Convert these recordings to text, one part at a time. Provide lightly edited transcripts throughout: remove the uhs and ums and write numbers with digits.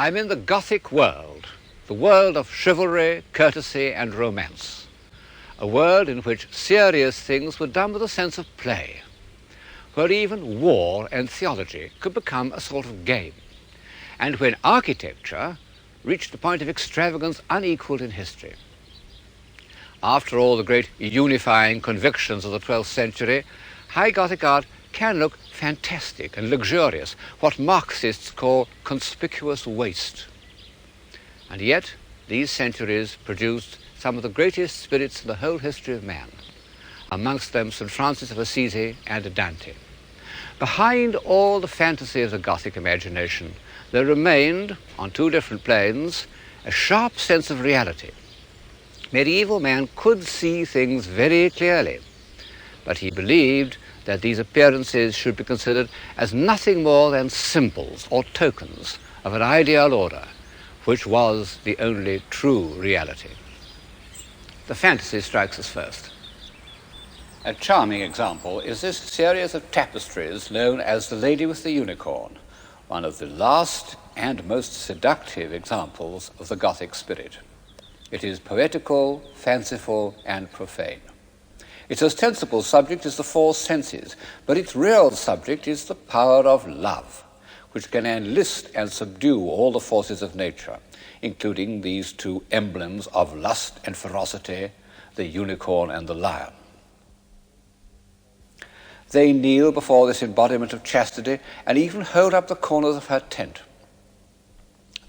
I'm in the Gothic world, the world of chivalry, courtesy and romance, a world in which serious things were done with a sense of play, where even war and theology could become a sort of game, and when architecture reached a point of extravagance unequalled in history. After all the great unifying convictions of the 12th century, high Gothic art can look fantastic and luxurious, what Marxists call conspicuous waste. And yet, these centuries produced some of the greatest spirits in the whole history of man, amongst them St. Francis of Assisi and Dante. Behind all the fantasy of the Gothic imagination, there remained, on two different planes, a sharp sense of reality. Medieval man could see things very clearly, but he believed that these appearances should be considered as nothing more than symbols or tokens of an ideal order, which was the only true reality. The fantasy strikes us first. A charming example is this series of tapestries known as The Lady with the Unicorn, one of the last and most seductive examples of the Gothic spirit. It is poetical, fanciful, and profane. Its ostensible subject is the four senses, but its real subject is the power of love, which can enlist and subdue all the forces of nature, including these two emblems of lust and ferocity, the unicorn and the lion. They kneel before this embodiment of chastity and even hold up the corners of her tent.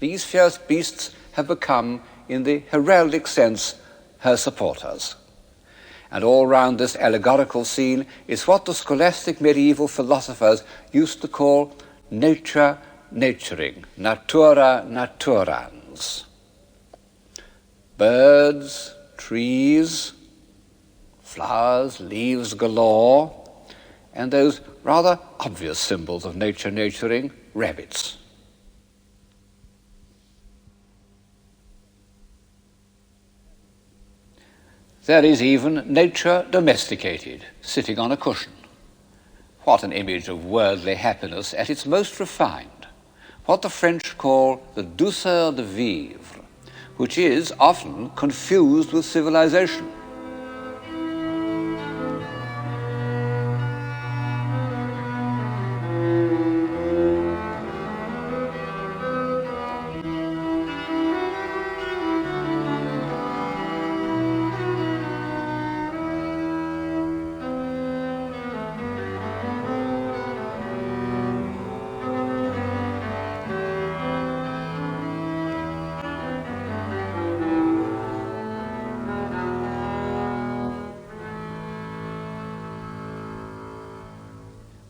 These fierce beasts have become, in the heraldic sense, her supporters. And all round this allegorical scene is what the scholastic medieval philosophers used to call nature naturing, natura naturans. Birds, trees, flowers, leaves galore, and those rather obvious symbols of nature naturing, rabbits. There is even nature domesticated, sitting on a cushion. What an image of worldly happiness at its most refined, what the French call the douceur de vivre, which is often confused with civilization.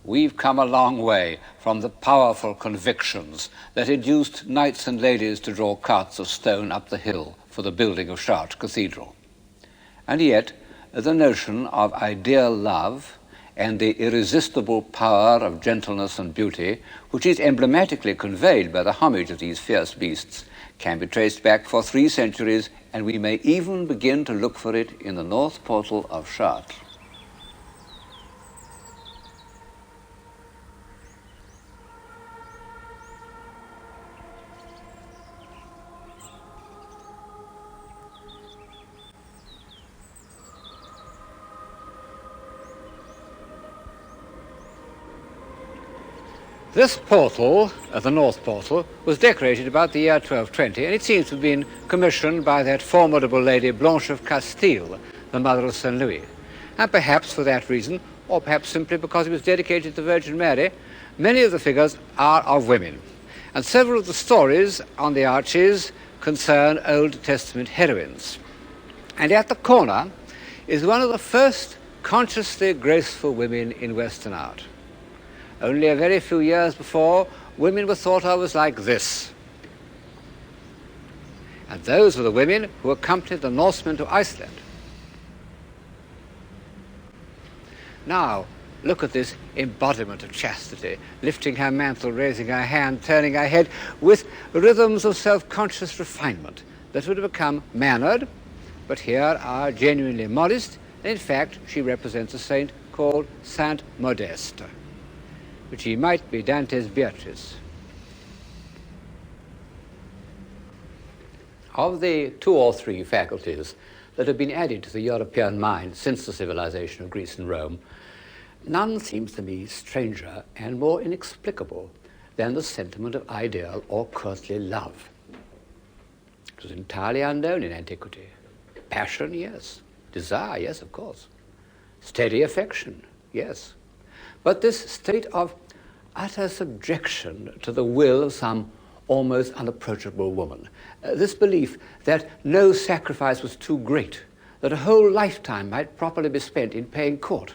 We've come a long way from the powerful convictions that induced knights and ladies to draw carts of stone up the hill for the building of Chartres Cathedral. And yet, the notion of ideal love and the irresistible power of gentleness and beauty, which is emblematically conveyed by the homage of these fierce beasts, can be traced back for 3 centuries, and we may even begin to look for it in the north portal of Chartres. This portal, the north portal, was decorated about the year 1220, and it seems to have been commissioned by that formidable lady Blanche of Castile, the mother of St. Louis. And perhaps for that reason, or perhaps simply because it was dedicated to the Virgin Mary, many of the figures are of women. And several of the stories on the arches concern Old Testament heroines. And at the corner is one of the first consciously graceful women in Western art. Only a very few years before, women were thought of as like this. And those were the women who accompanied the Norsemen to Iceland. Now, look at this embodiment of chastity, lifting her mantle, raising her hand, turning her head, with rhythms of self-conscious refinement that would have become mannered, but here are genuinely modest. In fact, she represents a saint called Saint Modeste, which he might be Dante's Beatrice. Of the 2 or 3 faculties that have been added to the European mind since the civilization of Greece and Rome, none seems to me stranger and more inexplicable than the sentiment of ideal or courtly love. It was entirely unknown in antiquity. Passion, yes. Desire, yes, of course. Steady affection, yes. But this state of utter subjection to the will of some almost unapproachable woman, this belief that no sacrifice was too great, that a whole lifetime might properly be spent in paying court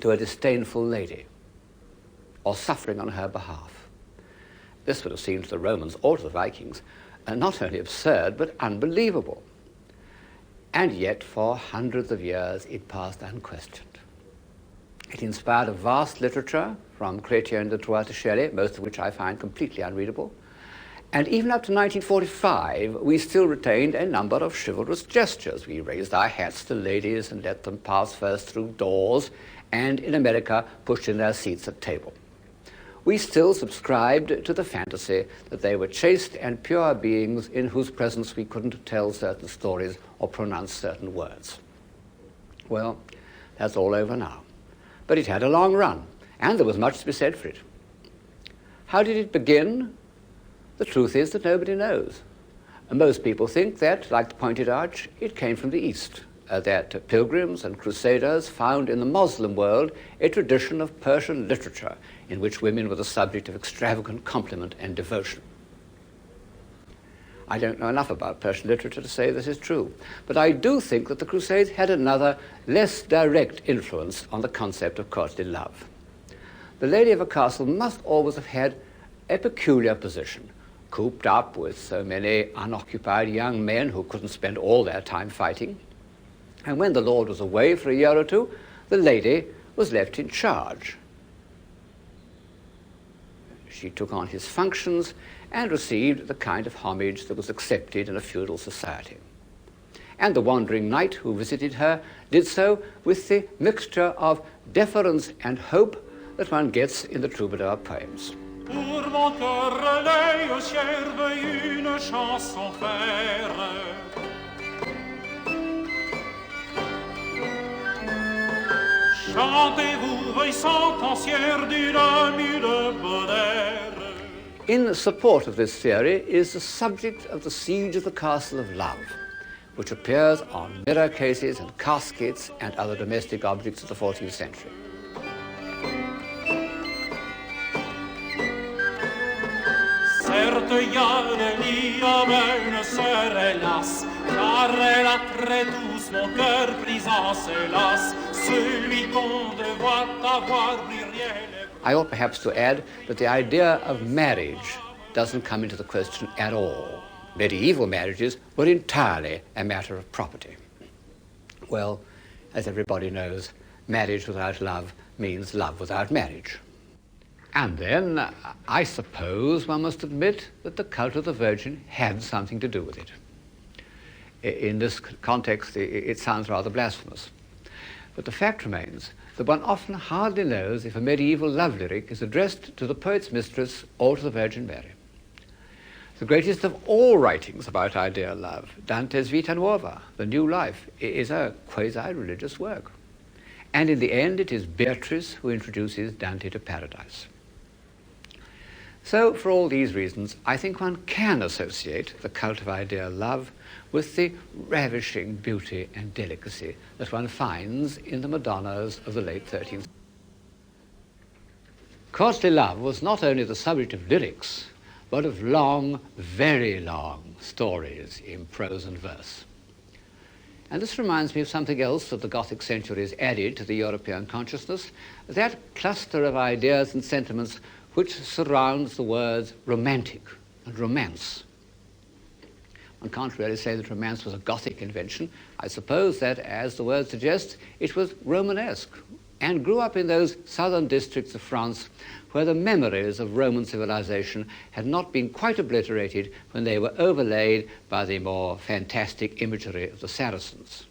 to a disdainful lady or suffering on her behalf. This would have seemed to the Romans or to the Vikings not only absurd but unbelievable. And yet for hundreds of years it passed unquestioned. It inspired a vast literature from Chrétien de Troyes to Shelley, most of which I find completely unreadable. And even up to 1945, we still retained a number of chivalrous gestures. We raised our hats to ladies and let them pass first through doors, and in America pushed in their seats at table. We still subscribed to the fantasy that they were chaste and pure beings in whose presence we couldn't tell certain stories or pronounce certain words. Well, that's all over now. But it had a long run, and there was much to be said for it. How did it begin? The truth is that nobody knows. And most people think that, like the pointed arch, it came from the East, that pilgrims and crusaders found in the Muslim world a tradition of Persian literature in which women were the subject of extravagant compliment and devotion. I don't know enough about Persian literature to say this is true, but I do think that the Crusades had another, less direct influence on the concept of courtly love. The lady of a castle must always have had a peculiar position, cooped up with so many unoccupied young men who couldn't spend all their time fighting. And when the lord was away for a year or two, the lady was left in charge. She took on his functions and received the kind of homage that was accepted in a feudal society. And the wandering knight who visited her did so with the mixture of deference and hope that one gets in the troubadour poems. Pour mon cœur relais au cherve une chanson faire. Chantez-vous, veuille sentencière d'une mule bonheur. In support of this theory is the subject of the siege of the Castle of Love, which appears on mirror cases and caskets and other domestic objects of the 14th century. Certes, y a le lit mais une sœur, hélas, car elle a très tous mon cœur pris en ses lacs, celui qu'on devait avoir brillé. I ought perhaps to add that the idea of marriage doesn't come into the question at all. Medieval marriages were entirely a matter of property. Well, as everybody knows, marriage without love means love without marriage. And then, I suppose one must admit that the cult of the Virgin had something to do with it. In this context, it sounds rather blasphemous. But the fact remains that one often hardly knows if a medieval love lyric is addressed to the poet's mistress or to the Virgin Mary. The greatest of all writings about ideal love, Dante's Vita Nuova, The New Life, is a quasi-religious work. And in the end, it is Beatrice who introduces Dante to paradise. So, for all these reasons, I think one can associate the cult of ideal love with the ravishing beauty and delicacy that one finds in the Madonnas of the late 13th. Courtly love was not only the subject of lyrics, but of long, very long stories in prose and verse. And this reminds me of something else that the Gothic centuries added to the European consciousness, that cluster of ideas and sentiments which surrounds the words romantic and romance. One can't really say that romance was a Gothic invention. I suppose that, as the word suggests, it was Romanesque and grew up in those southern districts of France where the memories of Roman civilization had not been quite obliterated when they were overlaid by the more fantastic imagery of the Saracens.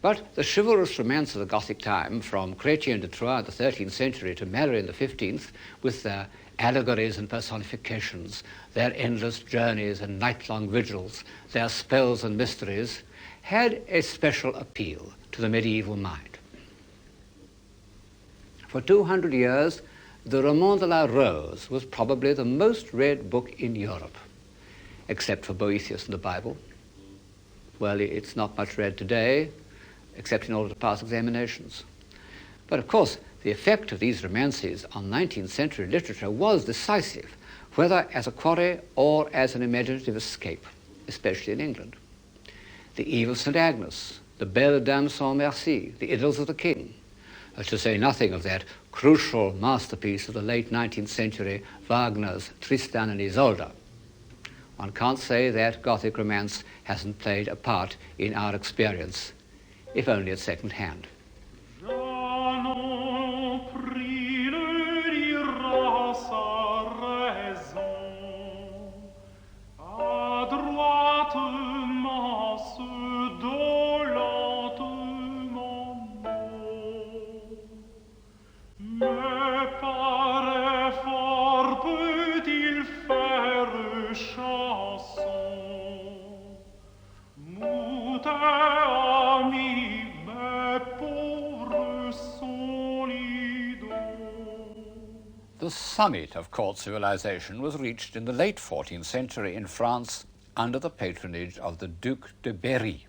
But the chivalrous romance of the Gothic time, from Chrétien de Troyes in the 13th century to Mary in the 15th, with their allegories and personifications, their endless journeys and night-long vigils, their spells and mysteries, had a special appeal to the medieval mind. For 200 years, the Roman de la Rose was probably the most read book in Europe, except for Boethius and the Bible. Well, it's not much read today, except in order to pass examinations. But of course, the effect of these romances on 19th century literature was decisive, whether as a quarry or as an imaginative escape, especially in England. The Eve of St. Agnes, the Belle Dame sans Merci, the Idylls of the King, to say nothing of that crucial masterpiece of the late 19th century, Wagner's Tristan and Isolde. One can't say that Gothic romance hasn't played a part in our experience, if only at second hand. The summit of court civilization was reached in the late 14th century in France under the patronage of the Duc de Berry.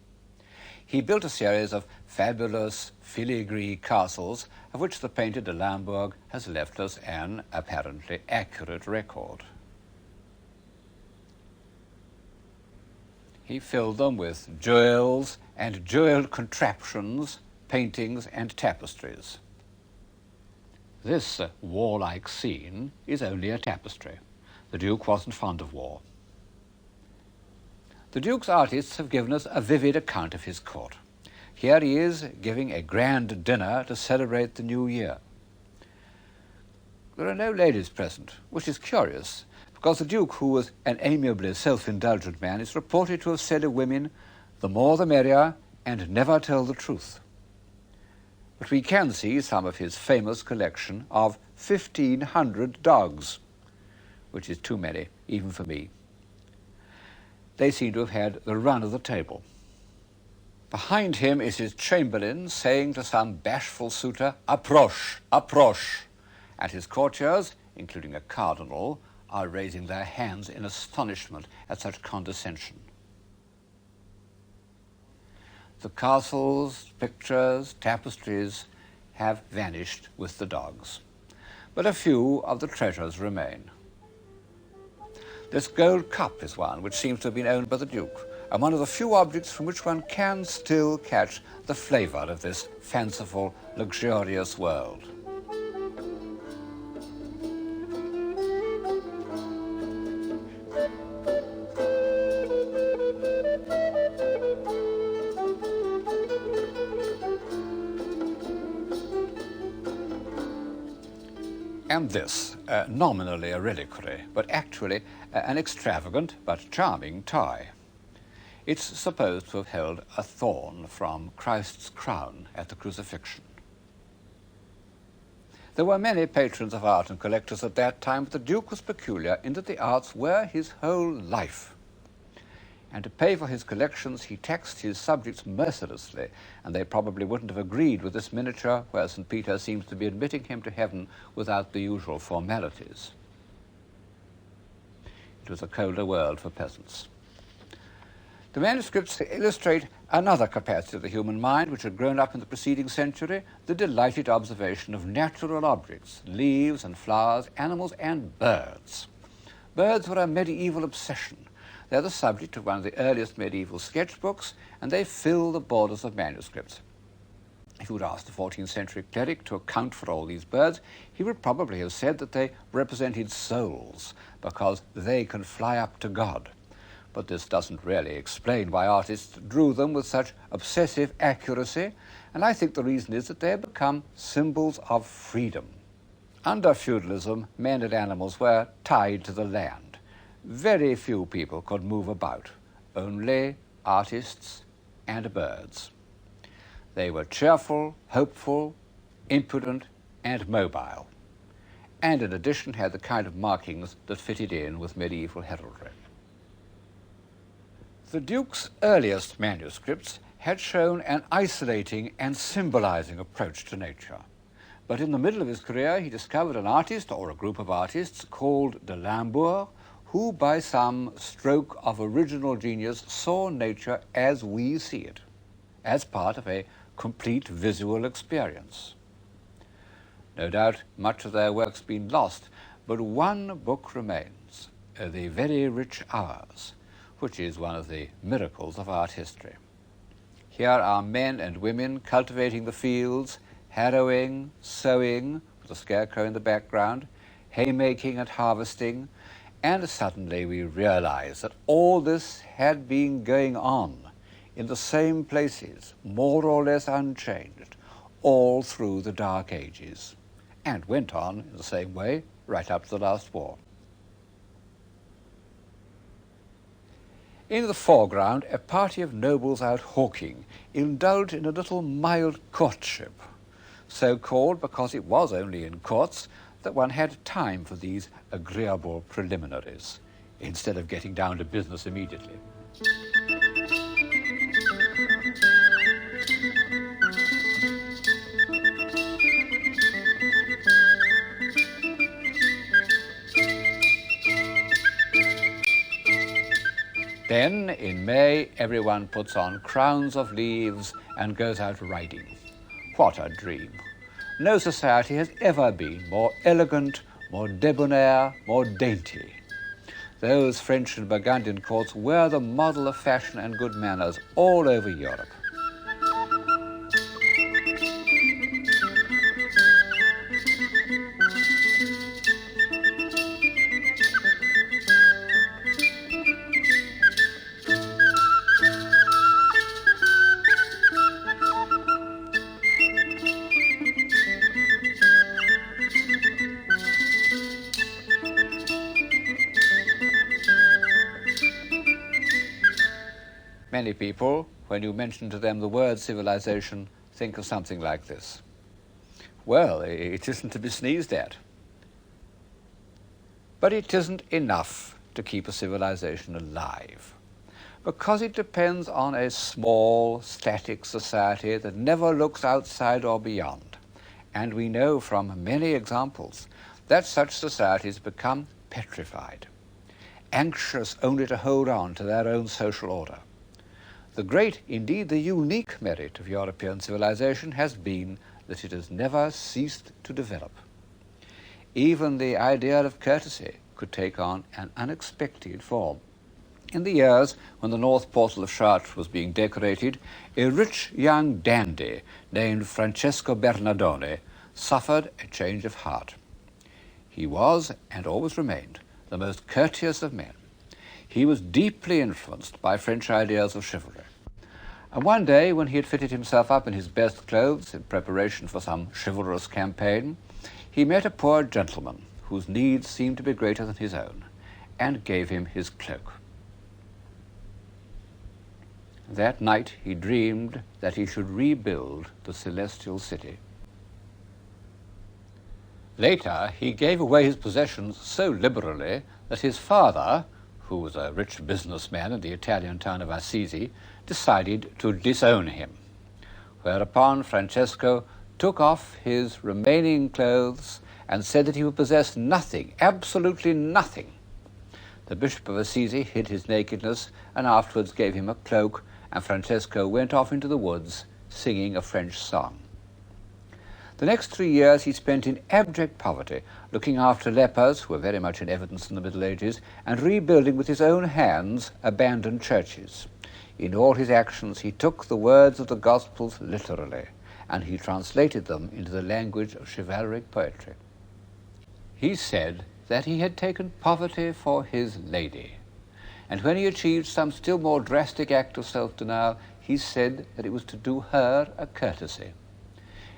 He built a series of fabulous filigree castles, of which the painter de Limbourg has left us an apparently accurate record. He filled them with jewels and jeweled contraptions, paintings and tapestries. This warlike scene is only a tapestry. The Duke wasn't fond of war. The Duke's artists have given us a vivid account of his court. Here he is giving a grand dinner to celebrate the new year. There are no ladies present, which is curious, because the Duke, who was an amiably self-indulgent man, is reported to have said of women, "The more the merrier, and never tell the truth." But we can see some of his famous collection of 1,500 dogs, which is too many, even for me. They seem to have had the run of the table. Behind him is his chamberlain saying to some bashful suitor, "Approche, approche," and his courtiers, including a cardinal, are raising their hands in astonishment at such condescension. The castles, pictures, tapestries have vanished with the dogs, but a few of the treasures remain. This gold cup is one which seems to have been owned by the Duke, and one of the few objects from which one can still catch the flavor of this fanciful, luxurious world. And this, nominally a reliquary, but actually an extravagant but charming toy. It's supposed to have held a thorn from Christ's crown at the crucifixion. There were many patrons of art and collectors at that time, but the Duke was peculiar in that the arts were his whole life. And to pay for his collections, he taxed his subjects mercilessly, and they probably wouldn't have agreed with this miniature where St. Peter seems to be admitting him to heaven without the usual formalities. It was a colder world for peasants. The manuscripts illustrate another capacity of the human mind which had grown up in the preceding century, the delighted observation of natural objects, leaves and flowers, animals and birds. Birds were a medieval obsession. They're the subject of one of the earliest medieval sketchbooks, and they fill the borders of manuscripts. If you would ask the 14th century cleric to account for all these birds, he would probably have said that they represented souls, because they can fly up to God. But this doesn't really explain why artists drew them with such obsessive accuracy, and I think the reason is that they have become symbols of freedom. Under feudalism, men and animals were tied to the land. Very few people could move about, only artists and birds. They were cheerful, hopeful, impudent, and mobile. and in addition had the kind of markings that fitted in with medieval heraldry. The Duke's earliest manuscripts had shown an isolating and symbolizing approach to nature. But in the middle of his career, he discovered an artist or a group of artists called de Limbourg, who by some stroke of original genius saw nature as we see it, as part of a complete visual experience. No doubt much of their work's been lost, but one book remains, The Very Rich Hours, which is one of the miracles of art history. Here are men and women cultivating the fields, harrowing, sowing, with a scarecrow in the background, haymaking and harvesting, and suddenly we realize that all this had been going on in the same places, more or less unchanged, all through the Dark Ages, and went on in the same way right up to the last war. In the foreground, a party of nobles out hawking indulged in a little mild courtship, so called because it was only in courts that one had time for these agreeable preliminaries, instead of getting down to business immediately. Then, in May, everyone puts on crowns of leaves and goes out riding. What a dream! No society has ever been more elegant, more debonair, more dainty. Those French and Burgundian courts were the model of fashion and good manners all over Europe. Many people, when you mention to them the word civilization, think of something like this. Well, it isn't to be sneezed at. But it isn't enough to keep a civilization alive, because it depends on a small, static society that never looks outside or beyond. And we know from many examples that such societies become petrified, anxious only to hold on to their own social order. The great, indeed the unique merit of European civilization has been that it has never ceased to develop. Even the idea of courtesy could take on an unexpected form. In the years when the north portal of Chartres was being decorated, a rich young dandy named Francesco Bernardone suffered a change of heart. He was, and always remained, the most courteous of men. He was deeply influenced by French ideas of chivalry. And one day, when he had fitted himself up in his best clothes in preparation for some chivalrous campaign, he met a poor gentleman whose needs seemed to be greater than his own, and gave him his cloak. That night he dreamed that he should rebuild the celestial city. Later, he gave away his possessions so liberally that his father, who was a rich businessman in the Italian town of Assisi, decided to disown him, whereupon Francesco took off his remaining clothes and said that he would possess nothing, absolutely nothing. The Bishop of Assisi hid his nakedness and afterwards gave him a cloak, and Francesco went off into the woods singing a French song. The next 3 years he spent in abject poverty, looking after lepers, who were very much in evidence in the Middle Ages, and rebuilding with his own hands abandoned churches. In all his actions he took the words of the Gospels literally, and he translated them into the language of chivalric poetry. He said that he had taken poverty for his lady, and when he achieved some still more drastic act of self-denial, he said that it was to do her a courtesy.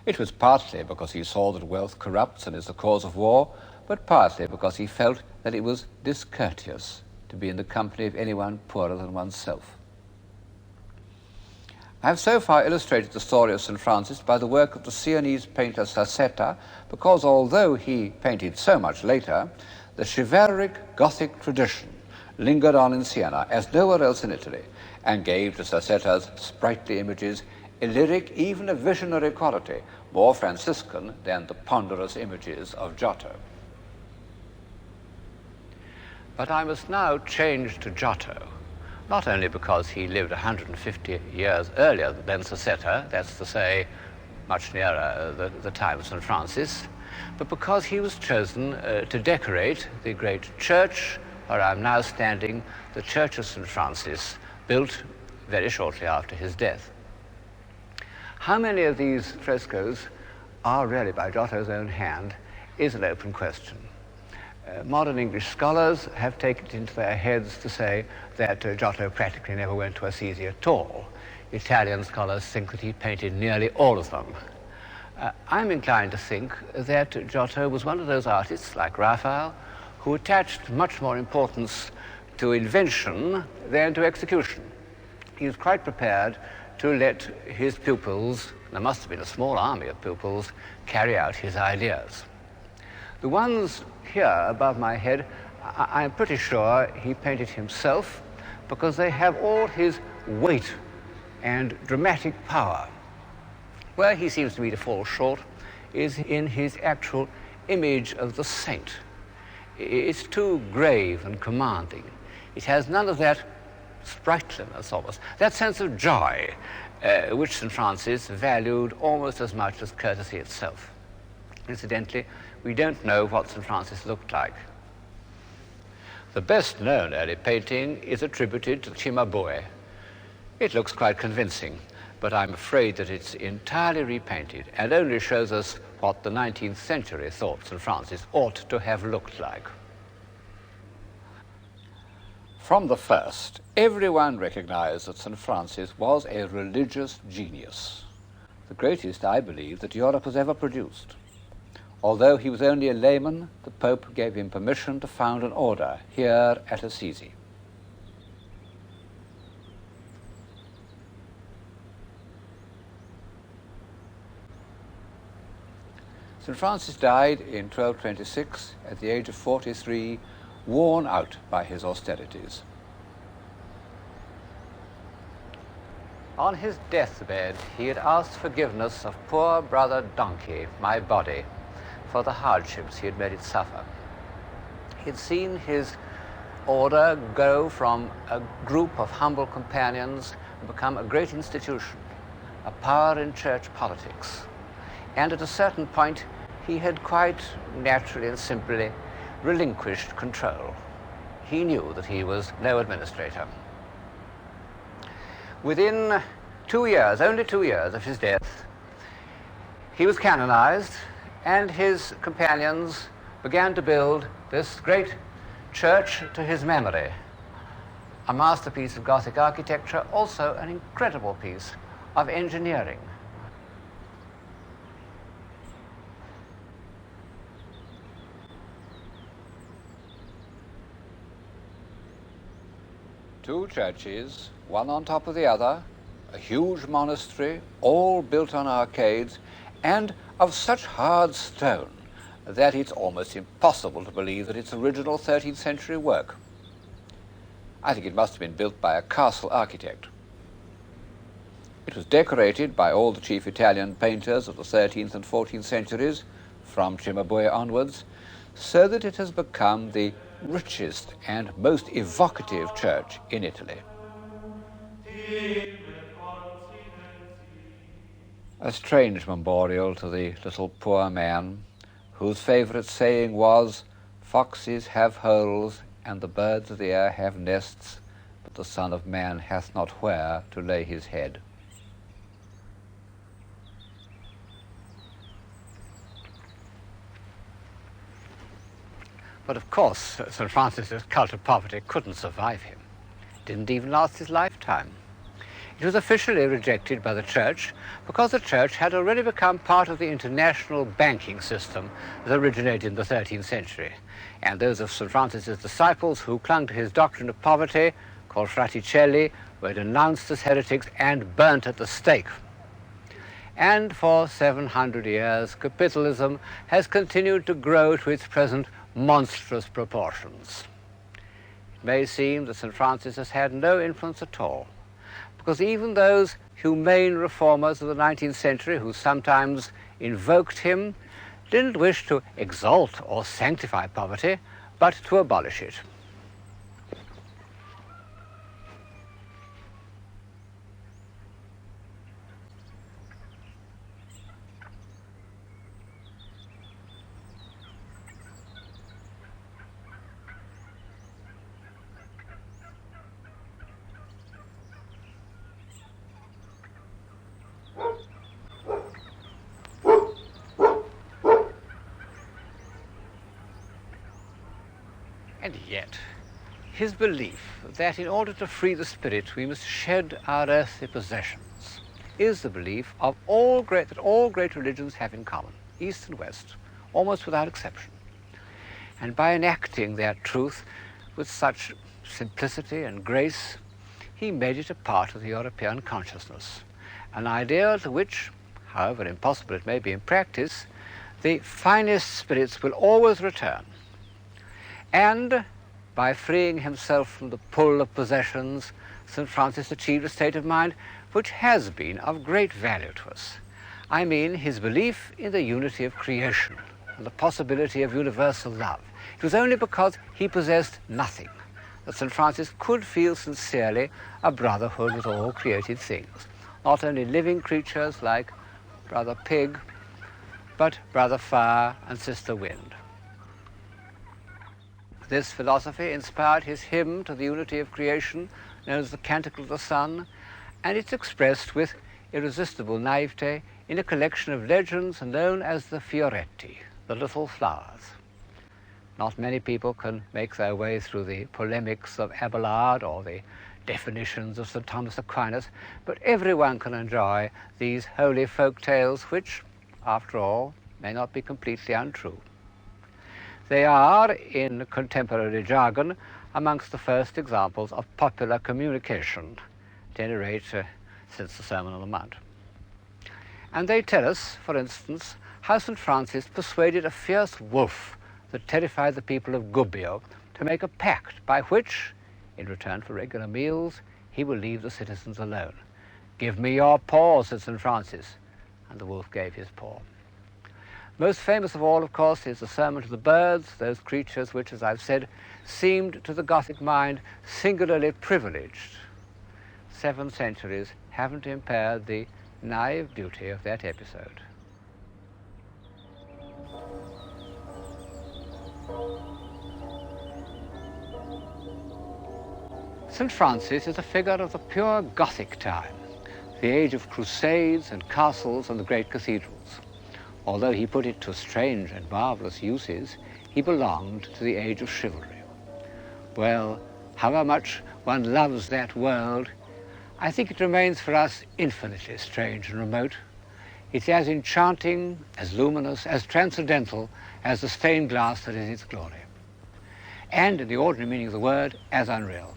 It was partly because he saw that wealth corrupts and is the cause of war, but partly because he felt that it was discourteous to be in the company of anyone poorer than oneself. I have so far illustrated the story of St. Francis by the work of the Sienese painter Sassetta, because although he painted so much later, the chivalric Gothic tradition lingered on in Siena as nowhere else in Italy, and gave to Sassetta's sprightly images a lyric, even a visionary quality, more Franciscan than the ponderous images of Giotto. But I must now change to Giotto, not only because he lived 150 years earlier than Sassetta, that's to say, much nearer the time of St. Francis, but because he was chosen to decorate the great church where I'm now standing, the Church of St. Francis, built very shortly after his death. How many of these frescoes are really by Giotto's own hand is an open question. Modern English scholars have taken it into their heads to say that Giotto practically never went to Assisi at all. Italian scholars think that he painted nearly all of them. I'm inclined to think that Giotto was one of those artists, like Raphael, who attached much more importance to invention than to execution. He was quite prepared to let his pupils, there must have been a small army of pupils, carry out his ideas. The ones here above my head, I'm pretty sure he painted himself because they have all his weight and dramatic power. Where he seems to me to fall short is in his actual image of the saint. It's too grave and commanding. It has none of that sprightliness almost, that sense of joy which St. Francis valued almost as much as courtesy itself. Incidentally, we don't know what St. Francis looked like. The best known early painting is attributed to Cimabue. It looks quite convincing, but I'm afraid that it's entirely repainted and only shows us what the 19th century thought St. Francis ought to have looked like. From the first, everyone recognized that St. Francis was a religious genius, the greatest, I believe, that Europe has ever produced. Although he was only a layman, the Pope gave him permission to found an order here at Assisi. St. Francis died in 1226 at the age of 43, worn out by his austerities. On his deathbed, he had asked forgiveness of poor brother Donkey, my body, for the hardships he had made it suffer. He had seen his order go from a group of humble companions and become a great institution, a power in church politics. And at a certain point, he had quite naturally and simply relinquished control. He knew that he was no administrator. Within 2 years, only 2 years of his death, he was canonized, and his companions began to build this great church to his memory. A masterpiece of Gothic architecture, also an incredible piece of engineering. Two churches, one on top of the other, a huge monastery, all built on arcades, and of such hard stone that it's almost impossible to believe that it's original 13th century work. I think it must have been built by a castle architect. It was decorated by all the chief Italian painters of the 13th and 14th centuries, from Cimabue onwards, so that it has become the richest and most evocative church in Italy. A strange memorial to the little poor man, whose favorite saying was, "Foxes have holes, and the birds of the air have nests, but the Son of Man hath not where to lay his head." But of course, St. Francis's cult of poverty couldn't survive him. It didn't even last his lifetime. It was officially rejected by the Church because the Church had already become part of the international banking system that originated in the 13th century. And those of St. Francis's disciples who clung to his doctrine of poverty called Fraticelli, were denounced as heretics and burnt at the stake. And for 700 years, capitalism has continued to grow to its present monstrous proportions. It may seem that St. Francis has had no influence at all, because even those humane reformers of the 19th century who sometimes invoked him didn't wish to exalt or sanctify poverty, but to abolish it. And yet, his belief that in order to free the spirit we must shed our earthly possessions is the belief of that all great religions have in common, East and West, almost without exception. And by enacting their truth with such simplicity and grace, he made it a part of the European consciousness, an ideal to which, however impossible it may be in practice, the finest spirits will always return. And by freeing himself from the pull of possessions, St. Francis achieved a state of mind which has been of great value to us. I mean his belief in the unity of creation and the possibility of universal love. It was only because he possessed nothing that St. Francis could feel sincerely a brotherhood with all created things, not only living creatures like Brother Pig, but Brother Fire and Sister Wind. This philosophy inspired his hymn to the unity of creation, known as the Canticle of the Sun, and it's expressed with irresistible naivete in a collection of legends known as the Fioretti, the little flowers. Not many people can make their way through the polemics of Abelard or the definitions of St. Thomas Aquinas, but everyone can enjoy these holy folk tales which, after all, may not be completely untrue. They are, in contemporary jargon, amongst the first examples of popular communication, at any rate since the Sermon on the Mount. And they tell us, for instance, how St. Francis persuaded a fierce wolf that terrified the people of Gubbio to make a pact by which, in return for regular meals, he will leave the citizens alone. "Give me your paw," said St. Francis, and the wolf gave his paw. Most famous of all, of course, is the Sermon to the Birds, those creatures which, as I've said, seemed to the Gothic mind singularly privileged. 7 centuries haven't impaired the naive beauty of that episode. St. Francis is a figure of the pure Gothic time, the age of crusades and castles and the great cathedrals. Although he put it to strange and marvelous uses, he belonged to the age of chivalry. Well, however much one loves that world, I think it remains for us infinitely strange and remote. It's as enchanting, as luminous, as transcendental as the stained glass that is its glory. And, in the ordinary meaning of the word, as unreal.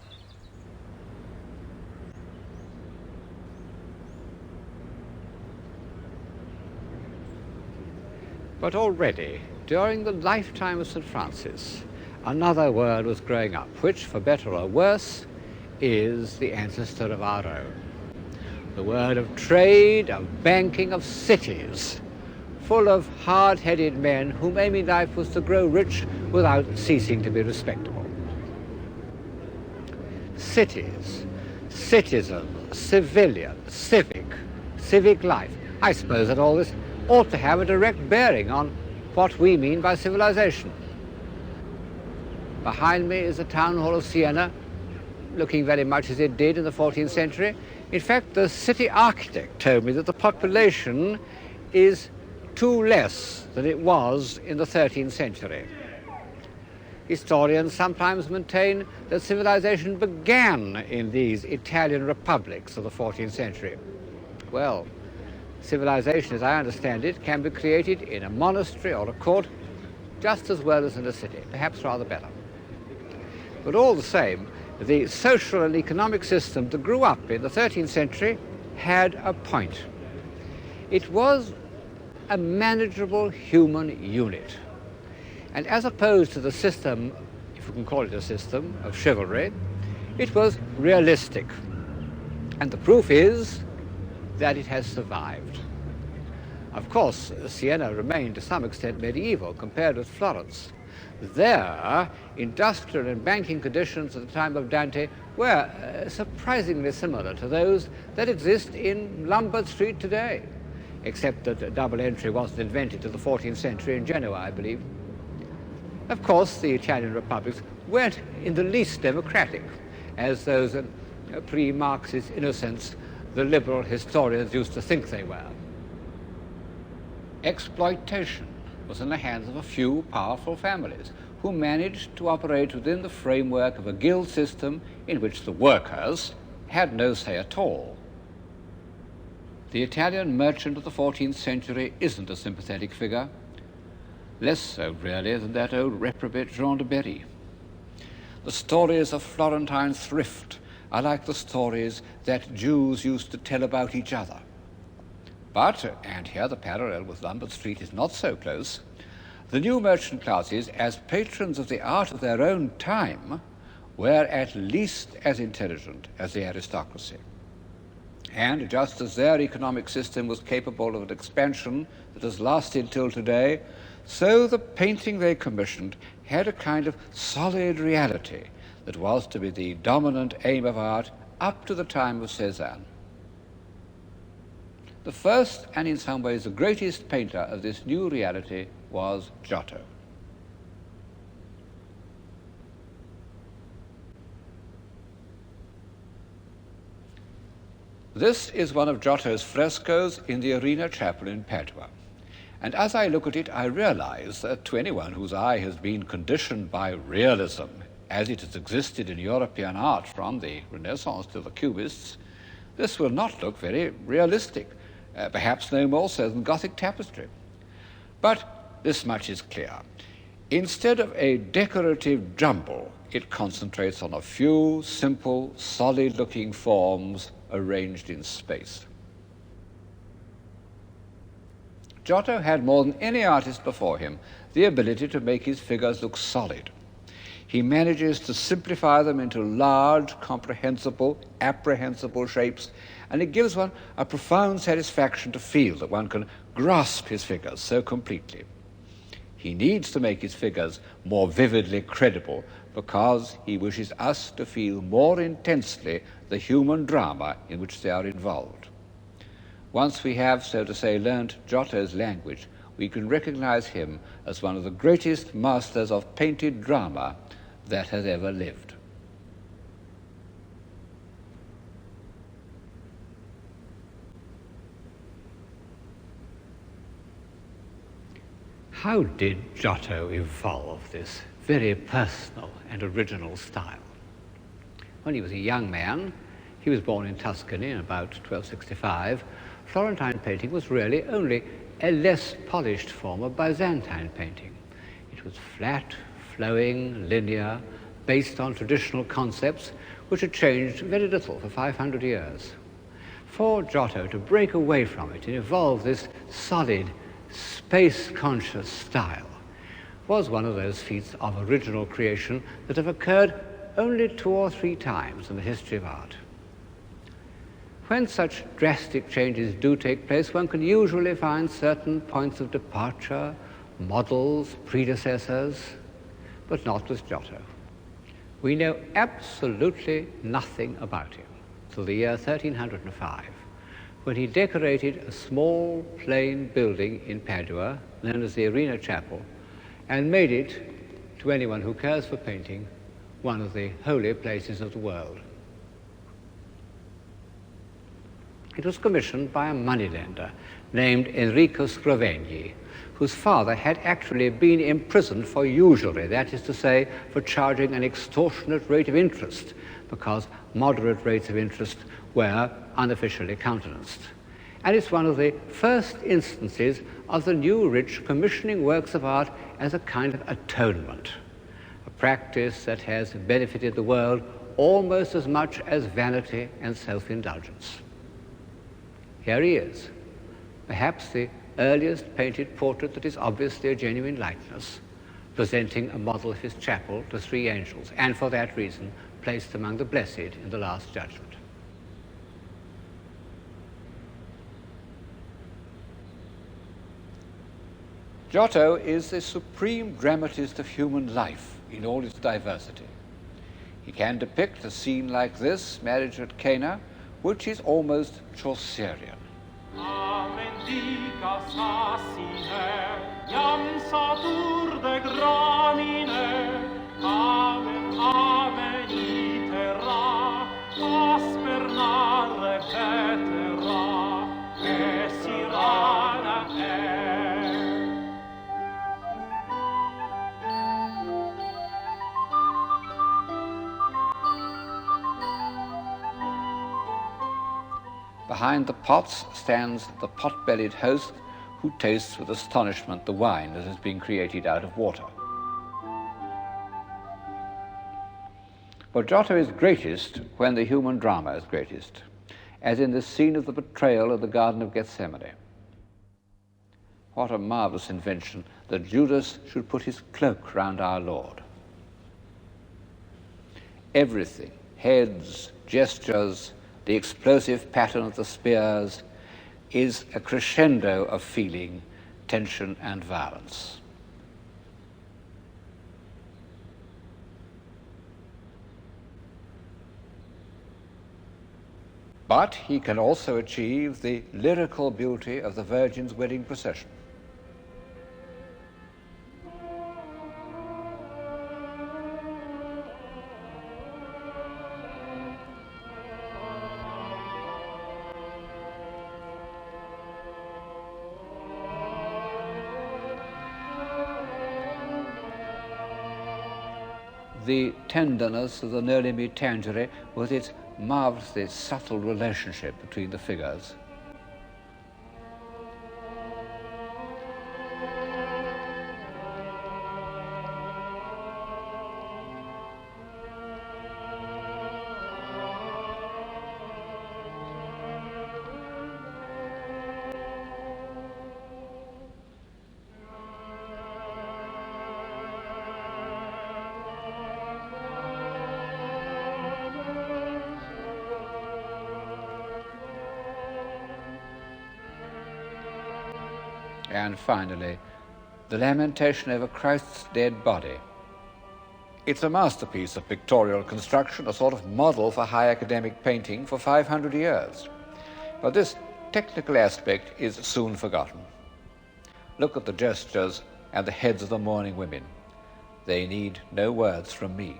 But already, during the lifetime of St. Francis, another world was growing up, which, for better or worse, is the ancestor of our own. The world of trade, of banking, of cities, full of hard-headed men whom aim in life was to grow rich without ceasing to be respectable. Cities, citizen, civilian, civic life. I suppose that all this ought to have a direct bearing on what we mean by civilization. Behind me is the town hall of Siena, looking very much as it did in the 14th century. In fact, the city architect told me that the population is 2 less than it was in the 13th century. Historians sometimes maintain that civilization began in these Italian republics of the 14th century. Well, civilization, as I understand it, can be created in a monastery or a court just as well as in a city, perhaps rather better. But all the same, The social and economic system that grew up in the 13th century had a point. It was a manageable human unit. And as opposed to the system, if we can call it a system, of chivalry, it was realistic. And the proof is that it has survived. Of course, Siena remained to some extent medieval compared with Florence. There, industrial and banking conditions at the time of Dante were surprisingly similar to those that exist in Lombard Street today, except that double entry wasn't invented till the 14th century in Genoa, I believe. Of course, the Italian republics weren't in the least democratic, as those pre-Marxist innocents, the liberal historians, used to think they were. Exploitation was in the hands of a few powerful families who managed to operate within the framework of a guild system in which the workers had no say at all. The Italian merchant of the 14th century isn't a sympathetic figure, less so really than that old reprobate Jean de Berry. The stories of Florentine thrift are like the stories that Jews used to tell about each other. But, and here the parallel with Lombard Street is not so close, the new merchant classes, as patrons of the art of their own time, were at least as intelligent as the aristocracy. And just as their economic system was capable of an expansion that has lasted till today, so the painting they commissioned had a kind of solid reality that was to be the dominant aim of art up to the time of Cézanne. The first, and in some ways the greatest painter of this new reality was Giotto. This is one of Giotto's frescoes in the Arena Chapel in Padua. And as I look at it, I realize that to anyone whose eye has been conditioned by realism, as it has existed in European art from the Renaissance to the Cubists, this will not look very realistic. Perhaps no more so than Gothic tapestry. But this much is clear. Instead of a decorative jumble, it concentrates on a few simple, solid-looking forms arranged in space. Giotto had more than any artist before him the ability to make his figures look solid. He manages to simplify them into large, comprehensible, apprehensible shapes, and it gives one a profound satisfaction to feel that one can grasp his figures so completely. He needs to make his figures more vividly credible because he wishes us to feel more intensely the human drama in which they are involved. Once we have, so to say, learnt Giotto's language, we can recognize him as one of the greatest masters of painted drama that has ever lived. How did Giotto evolve this very personal and original style? When he was a young man, he was born in Tuscany in about 1265, Florentine painting was really only a less polished form of Byzantine painting. It was flat, flowing, linear, based on traditional concepts which had changed very little for 500 years. For Giotto to break away from it and evolve this solid, space-conscious style was one of those feats of original creation that have occurred only 2 or 3 times in the history of art. When such drastic changes do take place, one can usually find certain points of departure, models, predecessors, but not with Giotto. We know absolutely nothing about him till the year 1305, when he decorated a small plain building in Padua, known as the Arena Chapel, and made it, to anyone who cares for painting, one of the holy places of the world. It was commissioned by a moneylender named Enrico Scrovegni, whose father had actually been imprisoned for usury, that is to say, for charging an extortionate rate of interest, because moderate rates of interest were unofficially countenanced. And it's one of the first instances of the new rich commissioning works of art as a kind of atonement, a practice that has benefited the world almost as much as vanity and self-indulgence. Here he is, perhaps the earliest painted portrait that is obviously a genuine likeness, presenting a model of his chapel to three angels, and for that reason placed among the blessed in the Last Judgment. Giotto is the supreme dramatist of human life in all its diversity. He can depict a scene like this, marriage at Cana, which is almost Chaucerian. Amen dicas asine, iam satur de gramine, amen, amen itera, aspernare vetera, esirana Behind the pots stands the pot-bellied host who tastes with astonishment the wine that has been created out of water. But Giotto is greatest when the human drama is greatest, as in this scene of the betrayal of the Garden of Gethsemane. What a marvelous invention that Judas should put his cloak round our Lord. Everything, heads, gestures, the explosive pattern of the spears, is a crescendo of feeling, tension, and violence. But he can also achieve the lyrical beauty of the Virgin's wedding procession. The tenderness of the Noli Me Tangere with its marvelously subtle relationship between the figures. And finally, the lamentation over Christ's dead body. It's a masterpiece of pictorial construction, a sort of model for high academic painting for 500 years. But this technical aspect is soon forgotten. Look at the gestures and the heads of the mourning women. They need no words from me.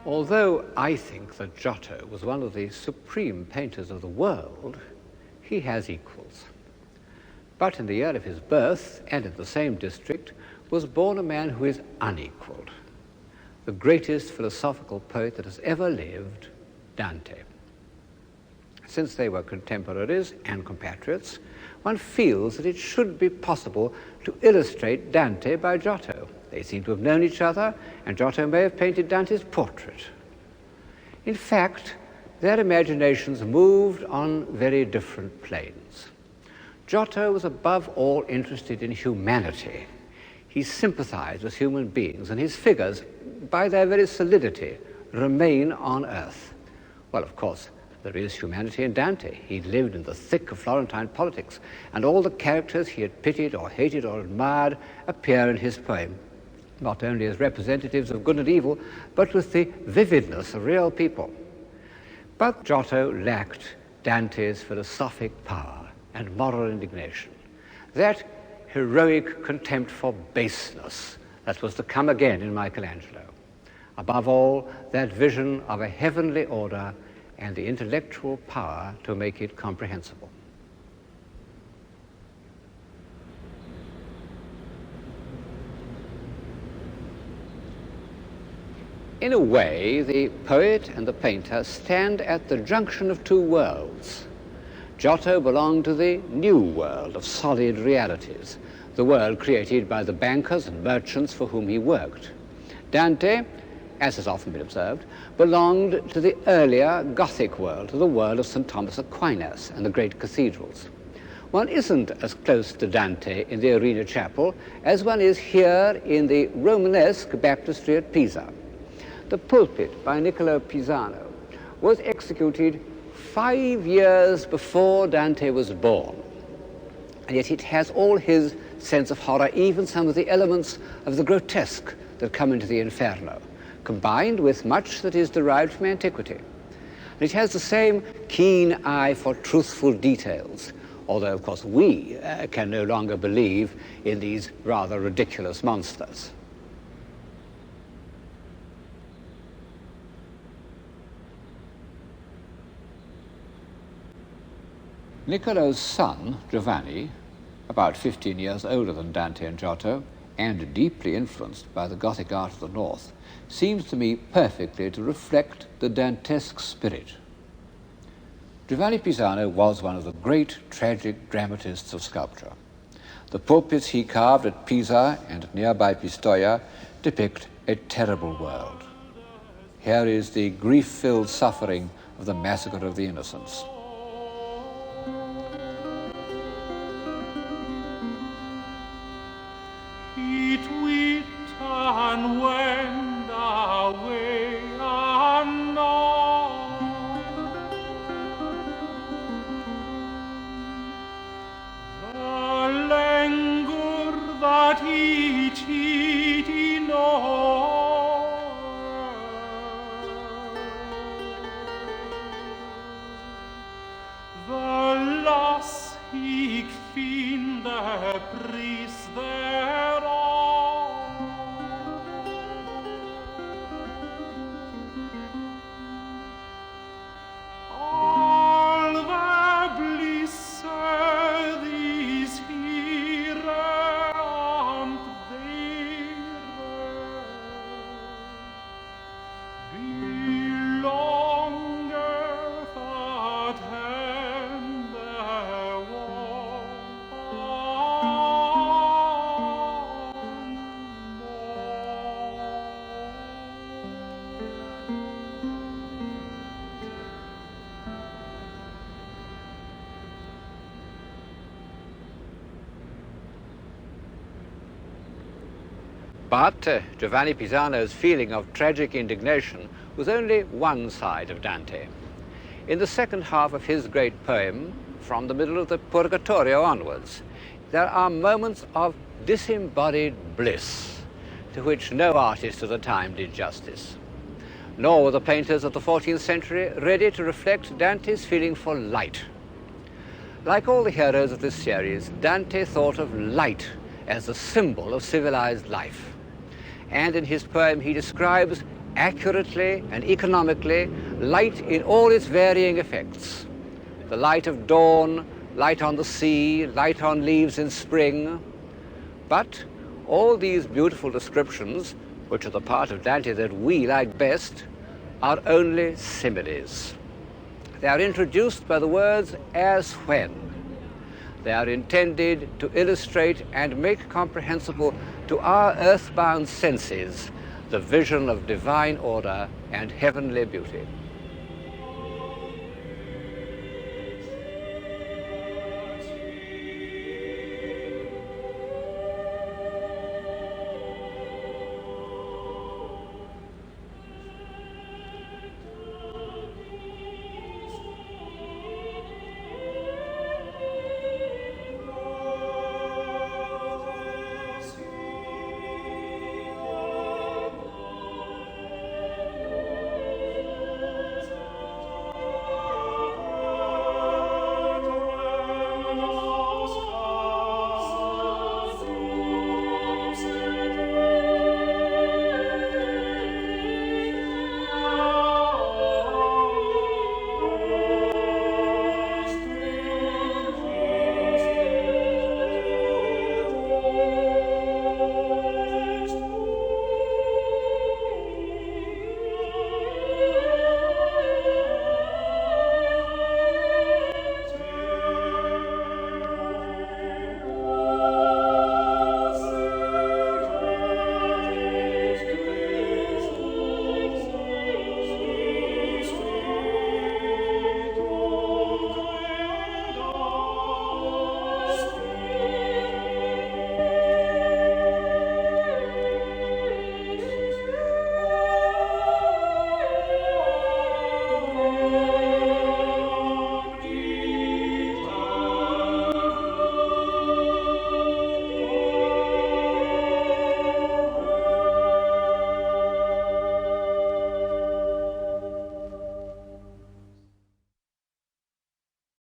Although I think that Giotto was one of the supreme painters of the world, he has equals. But in the year of his birth, and in the same district, was born a man who is unequaled, the greatest philosophical poet that has ever lived, Dante. Since they were contemporaries and compatriots, one feels that it should be possible to illustrate Dante by Giotto. They seem to have known each other, and Giotto may have painted Dante's portrait. In fact, their imaginations moved on very different planes. Giotto was above all interested in humanity. He sympathized with human beings, and his figures, by their very solidity, remain on earth. Well, of course, there is humanity in Dante. He lived in the thick of Florentine politics, and all the characters he had pitied or hated or admired appear in his poem. not only as representatives of good and evil, but with the vividness of real people. But Giotto lacked Dante's philosophic power and moral indignation, that heroic contempt for baseness that was to come again in Michelangelo. Above all, that vision of a heavenly order and the intellectual power to make it comprehensible. In a way, the poet and the painter stand at the junction of two worlds. Giotto belonged to the new world of solid realities, the world created by the bankers and merchants for whom he worked. Dante, as has often been observed, belonged to the earlier Gothic world, to the world of St. Thomas Aquinas and the great cathedrals. One isn't as close to Dante in the Arena Chapel as one is here in the Romanesque baptistry at Pisa. The pulpit by Niccolo Pisano was executed 5 years before Dante was born, and yet it has all his sense of horror, even some of the elements of the grotesque that come into the Inferno, combined with much that is derived from antiquity. And it has the same keen eye for truthful details, although, of course, we can no longer believe in these rather ridiculous monsters. Niccolo's son, Giovanni, about 15 years older than Dante and Giotto, and deeply influenced by the Gothic art of the North, seems to me perfectly to reflect the Dantesque spirit. Giovanni Pisano was one of the great tragic dramatists of sculpture. The pulpits he carved at Pisa and nearby Pistoia depict a terrible world. Here is the grief-filled suffering of the massacre of the innocents. And went away unknown. The languor that each he knows, the loss he finde pris thereof. But Giovanni Pisano's feeling of tragic indignation was only one side of Dante. In the second half of his great poem, from the middle of the Purgatorio onwards, there are moments of disembodied bliss to which no artist of the time did justice. Nor were the painters of the 14th century ready to reflect Dante's feeling for light. Like all the heroes of this series, Dante thought of light as a symbol of civilized life. And in his poem he describes accurately and economically light in all its varying effects. The light of dawn, light on the sea, light on leaves in spring. But all these beautiful descriptions, which are the part of Dante that we like best, are only similes. They are introduced by the words as when. They are intended to illustrate and make comprehensible to our earthbound senses the vision of divine order and heavenly beauty.